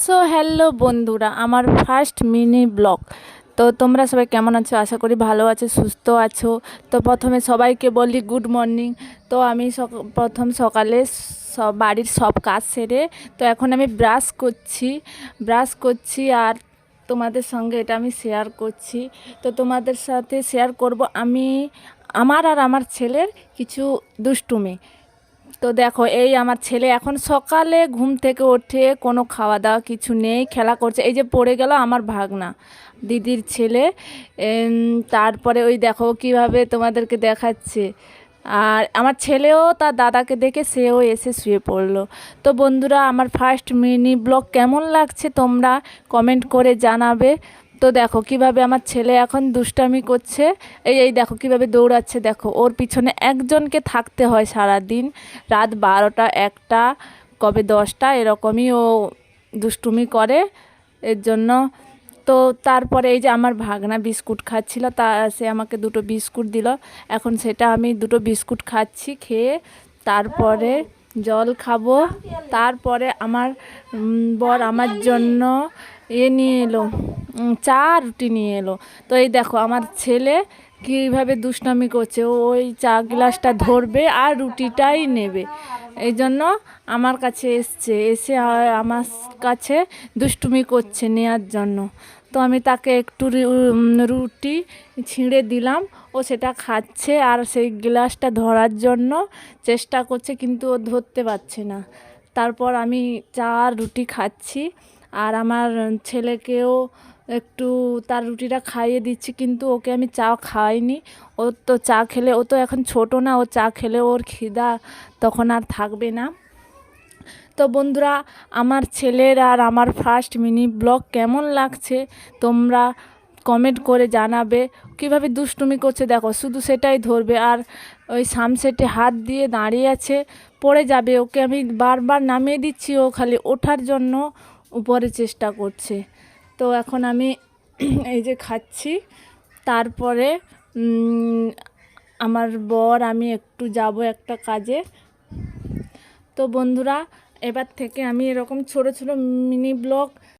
So hello বন্ধুরা, আমার first mini blog. তো তোমরা সবাই কেমন আছো? আশা করি ভালো আছো, সুস্থ আছো। তো প্রথমে সবাইকে বলি গুড মর্নিং। তো আমি প্রথম সকালে সব বাড়ির সব কাজ সেরে তো এখন আমি ব্রাশ করছি আর তোমাদের সঙ্গে এটা আমি শেয়ার করছি। তো তোমাদের সাথে শেয়ার করব আমি আমার ছেলের কিছু দুষ্টুমি। তো দেখো, এই আমার ছেলে এখন সকালে ঘুম থেকে ওঠে, কোনো খাওয়া দাওয়া কিছু নেই, খেলা করছে। এই যে পড়ে গেল আমার ভাগনা, দিদির ছেলে। তারপরে ওই দেখো কিভাবে তোমাদেরকে দেখাচ্ছে। আর আমার ছেলেও তার দাদাকে দেখে সেও এসে শুয়ে পড়লো। তো বন্ধুরা, আমার ফার্স্ট মিনি ব্লগ কেমন লাগছে তোমরা কমেন্ট করে জানাবে। তো দেখো কিভাবে আমার ছেলে এখন দুষ্টামি করছে। এই দেখো কিভাবে দৌড়াচ্ছে, দেখো ওর পিছনে একজনকে থাকতে হয় সারা দিন। রাত 12টা 1টা কবে 10টা এরকমই ও দুষ্টুমি করে এর জন্য। তো তারপরে এই যে আমার ভাগনা বিস্কুট খাচ্ছিল, তা সে আমাকে দুটো বিস্কুট দিল। এখন সেটা আমি দুটো বিস্কুট খাচ্ছি, খেয়ে তারপরে জল খাবো। তারপরে আমার বর আমার জন্য নিয়ে এলো, চা রুটি নিয়ে এলো। তো এই দেখো আমার ছেলে কীভাবে দুষ্টামি করছে, ও ওই চা গ্লাসটা ধরবে আর রুটিটাই নেবে। এই জন্য আমার কাছে এসে আমার কাছে দুষ্টুমি করছে নেয়ার জন্য। তো আমি তাকে একটু রুটি ছিঁড়ে দিলাম, ও সেটা খাচ্ছে আর সেই গ্লাসটা ধরার জন্য চেষ্টা করছে, কিন্তু ও ধরতে পারছে না। তারপর আমি চা আর রুটি খাচ্ছি আর আমার ছেলেকেও একটু তার রুটিটা খাইয়ে দিচ্ছি, কিন্তু ওকে আমি চা খাওয়াইনি। ও তো চা খেলে, ও তো এখন ছোট না, ও চা খেলে ওর খিদা তখন আর থাকবে না। তো বন্ধুরা, আমার ছেলের আর আমার ফার্স্ট মিনি ব্লগ কেমন লাগছে তোমরা কমেন্ট করে জানাবে। কিভাবে দুষ্টুমি করছে দেখো, শুধু সেটাই ধরবে আর ওই সামসেটে হাত দিয়ে দাঁড়িয়ে আছে, পড়ে যাবে। ওকে আমি বারবার নামিয়ে দিচ্ছি, ও খালি ওঠার জন্য উপরে চেষ্টা করছে। তো এখন আমি এই যে খাচ্ছি, তারপরে আমার বর আমি একটু যাব একটা কাজে। তো বন্ধুরা, এবার থেকে আমি এরকম ছোট ছোট মিনি ব্লগ